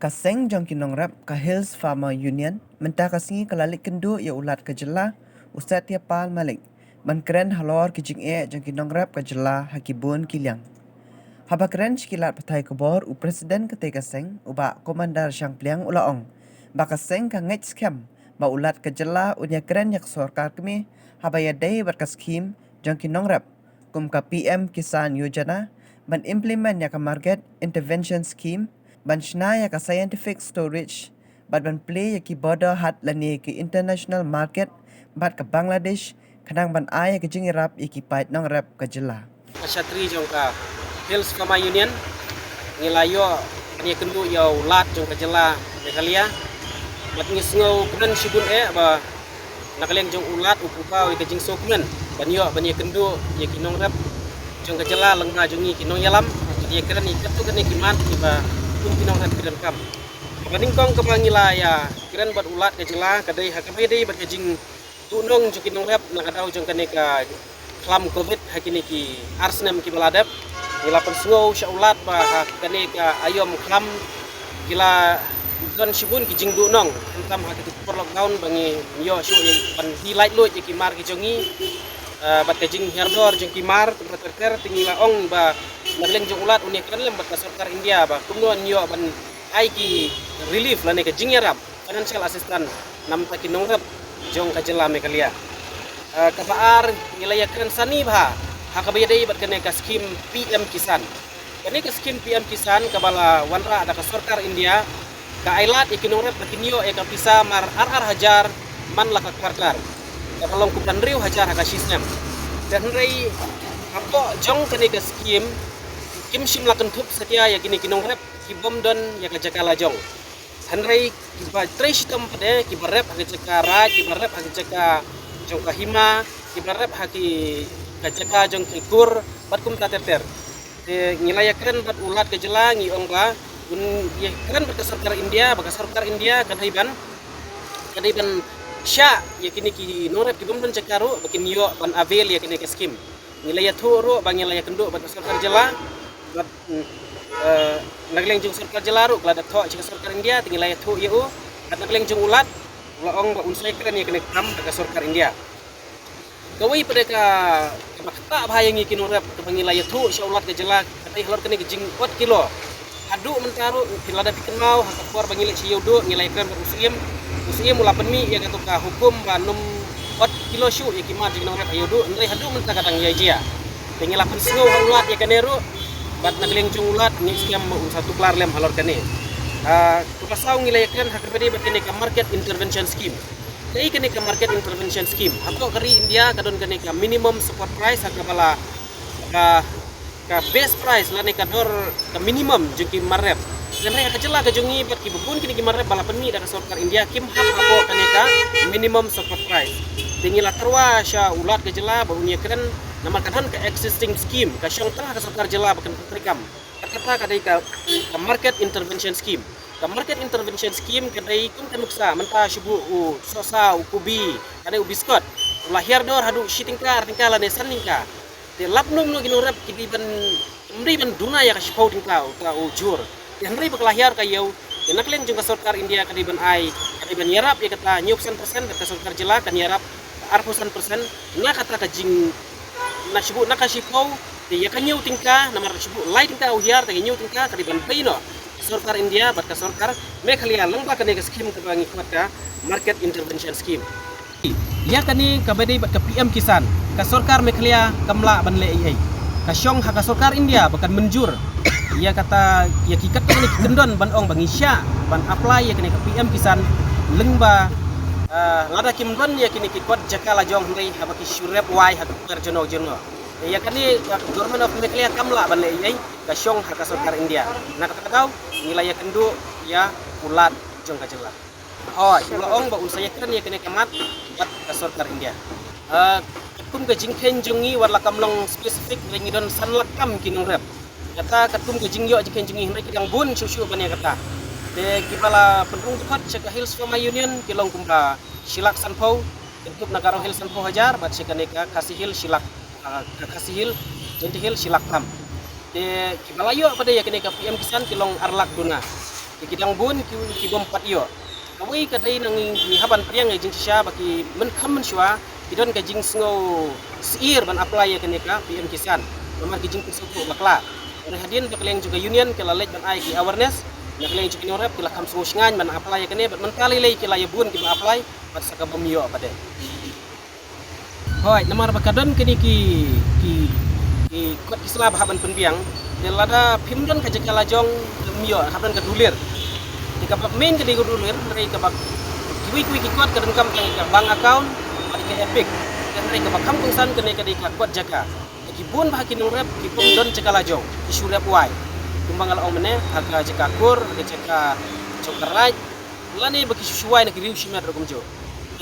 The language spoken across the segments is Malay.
Kaseng jong kinong rap ka Hills Farmer Union menta kasingi kalalik kendo ya ulat ka jela usat ya pal malik man keren halor kijing jong kinong rap ka jela hakibun kilyang haba keren skilat patai kebor u presiden kete kaseng uba komandar syang pliang ulaong ba kaseng ka ngech scam ba ulat ka jela unya keren yak sorkar kemi haba ya dei bar ka skim jong kinong rap kum ka PM Kisan Yojana ban implement ya ka market intervention scheme ban shna ya ka scientific storage ban play ya ki border hat lani ki international market bat ka Bangladesh kadang ban ay ka jingirap ya ki pait nong rap ka jela Ksatri jong ka Hills Farmer Union ngilayo ni kendu yo lat jong ka jela Meghalaya mat ngisngau kemen sibun ba nakaleng jong ulat upupa wi ka jing sokmen ban yo kendu ye kinong rap jong ka jela lengna jongi kinong yalam ye keren ikat tu kan kiman tiba pun kinong rap keren kam baning kong kapangila ya keren bat ulat ka jela kadai hakapai dei bat ka jing tunong jong kinong rap nakadau jong kaneka klam covid hakini ki arsnem ki baladap nila pensngo sya ulat ba kane ka ayom klam kila don sibun ki jingdu nong entam hakiti per lockdown bangi yo syu ban highlight lo ki mar ki jongi bat ka jing herdor jong ki mar ter tingila ong ba nagleng jong ulat unik kan lem bat ka sarkar India ba kumno yo ban ai ki relief lane ka jing yarap financial assistance nam ta ki nongrap jong ka jela Meghalaya kapaar nilaya keren sani bah hakabayadai bat kene ka skim PM Kisan kene ka skim PM Kisan kabala wanra ada ka sarkar India ka ailat ikinurep bakinyo e ka pisa mar hajar man laka kwartar kapalong kupan riu hajar haka sistem dan rei apo jong kene ka skim kim sim lakan thup setia ya kini kinurep kibom don ya ka jakala jong hanrei kiba treshitam pade kibarep haka jakara kibarep haka jaka jong kahima kibarep haki kajaka jong kikur bat kum tater te ngilaya keren bat ulat ke jela ngi ongba un ye keren bat sarkar India baka sarkar India kan haiban sya ye kini ki norep ki bumben cakaru bakin yo ban avel ye kini ke skim ngilaya thuro bang ngilaya kendo bat sarkar jela bat nagleng jong sarkar jela ru klada tho cika sarkar India ngilaya thu ye u kat nagleng jong ulat laong ba unsai keren ye kini kam baka sarkar India kawai pada ka makta bahayangi kinorap ke pangilaya tu syaulat ke jelak katai halor kene gejing 4 kilo adu mentaru kilada piken mau hak kuar bangilek siyodo ngilai kan usim mula penmi ya katu ka hukum banum 4 kilo syu ya kimar jing norap ayodo ndai hadu menta kadang ya jia pengila pensngo ulat ya kaneru bat nagleng jungulat ni siam satu klar lem halor kene kupasau ngilai kan hak bede batene ka market intervention scheme Kaya kene ka market intervention scheme. Ato kari India kadon kene ka minimum support price hak bala ka base price lane ka dor ka minimum jengki marep. Dan rek jela ka jongi bat ki bubun kini ki marep bala penmi da sarkar India kim hak apo kene ka minimum support price. Tingila terwa sya ulat ka jela baunya keren nama kadon ka existing scheme ka syang tengah ka sarkar jela bakan trikam. Kata kadai ka market intervention scheme. Ka market intervention scheme kadai kum kanuksa menta shubu u sosa u kubi kadai u biskot lahir dor hadu shitingka tingkala ne saningka te lapnum no ginurap kidiban mri ban duna ya kashpau tingka ta u jur te henry baklahir kayau te nakleng jung sarkar India kadiban ai kadiban yarap ya kata nyupsan persen kata sarkar jela kan yarap arpusan persen na kata ka jing na shubu na kashipau te ya kanyu tingka namar shubu lai tingka u hiar te nyu tingka kadiban paino sarkar India bat ka sarkar Meghalaya lengba kane skim ke bangi kuat market intervention scheme ya kani kabadai bat ka PM Kisan ka sarkar Meghalaya kamla banle ai ka syong ha ka sarkar India bakan menjur ya kata ya kikat kani kendon ban ong bangi sya ban apply ya kani ka PM Kisan lengba ngada kim ban ya kini ki kuat jakala jong ndai ha baki syurep wai ha ka jono ya kani government of Meghalaya kamla banle ai ka syong ha ka sarkar India na kata kau nilai kendu ya ulat jong ka jela oh ong ba unsaya keren ya kene kemat bat ka sarkar India katum ka jingken jongi warla kamlong spesifik ngidon sanlakam kinong rep kata katum ka jingyo jingken jongi hendak kidang bun susu bania kata de kipala pendung tepat cek Hills Farmer Union kilong kumpa silak sanpau untuk nagaro Hills sanpau hajar bat sekane ka kasih hil silak kasih hil jadi hil silak tam de kibalayo pada ya kene ka PM Kisan kilong arlak duna Kidang bun ki bom pat yo. Kawai kadai nang ni haban priang jing sya baki men kam men shwa kidon ka jing sngo sir ban apply ya keneka PM Kisan. Nomor ki jing kusuku bakla. Ore hadin bakleng juga union kala lej ban ai ki awareness. Nakleng juga ni rep kila kam sngo sngan ban apply ya kene ban kali lei kila ya bun ki ba apply pat saka bom yo pade. Hoi, nomor bakadon kini ki kot kisla bahaban penbiang delada pimdon ka jekala jong mio haban ka dulir di ka main ka di dulir dari ka bak kiwi ki kot ka dengkam ka bank account ari ka epic dan dari ka bak kampung san ka di ka kot jaka ki bun bah ki nurep ki pimdon jekala jong ki surep wai tumbang ala omene aga jeka kur aga jeka chokarai lani baki susuai na ki riu shima drogum jo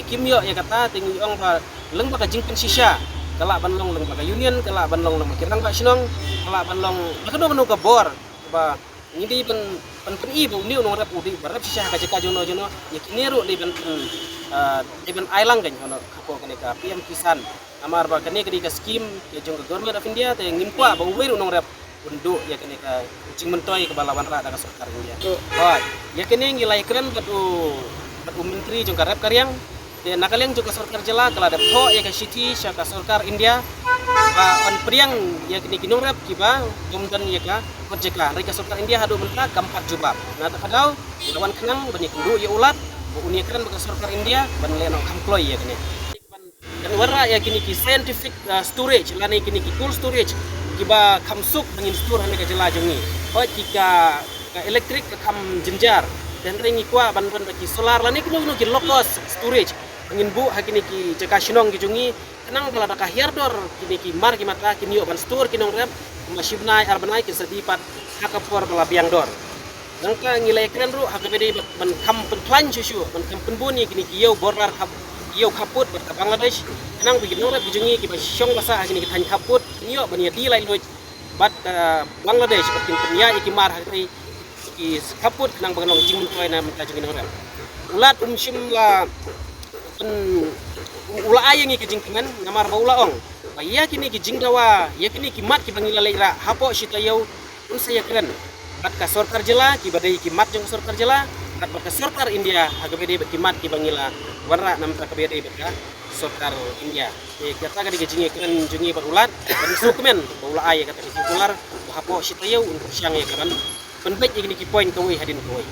kimio ya kata tingi ong ba leng ba ka jingpen sisha kala banlong leng baka union kala banlong leng makirang ba sinong kala banlong bakado banu ka bor ba ngidi pen i bu ni unong rap udi barap sisha ka jeka jono jono ya kiniru di ben ailang kan hono kapo kene ka PM Kisan amar ba kene ka skim ya jong ka government of India te ngimpa ba uwe unong rap unduk ya kene ka jing mentoi ke balawan ra daga sarkar India hoi ya kene ngilai keren batu menteri jong ka rap karyang de nakaleng juga sarkar jela kala ada tho ya ka city syaka sarkar India on priang ya kini kinong rap kiba gumdan ya ka kojeka reka sarkar India hadu menta kampat jubab na ta kadau lawan kenang bani kundu ya ulat bu unia keren baka sarkar India ban leno kamkloy ya kini dan wara ya kini ki scientific storage lani kini ki cool storage kiba kamsuk bangin store hame ka jela jongi ho kika ka elektrik ka kam jenjar dan ringi kwa ban baki solar lani kini ki locus storage angin bu hakini ki jeka sinong ki jungi kenang bala da kahiardor kini ki mar ki mata kini yo ban store kinong rep masibnai arbanai ki sedipat hakapor bala biang dor nangka ngilai keren ru hakabede ban kam pentlan susu ban kam penbuni kini ki yo borlar yo kaput ber Bangladesh kenang bikin rep ki jungi ki ba syong basa hakini ki tan kaput kini yo ban ya di lain loj bat Bangladesh batin penya iki mar hakri ki kaput kenang baganong jing mentoi na menta jungi rep ulat simla ula ayang ki jingkingan ngamar baula ong ya kini ki jingdawa ya kini ki mat ki bangila leira hapo sitayau un saya keren kat ka sarkar jela ki badai ki mat jong sarkar jela kat ka sarkar India agabede ki mat ki bangila warra nam ta kabede ka sarkar India e kata ka di jingi keren jungi barulat dan sukumen baula ay kata ki kular hapo sitayau un syang ya kan penbet kini ki point kawai hadin kawai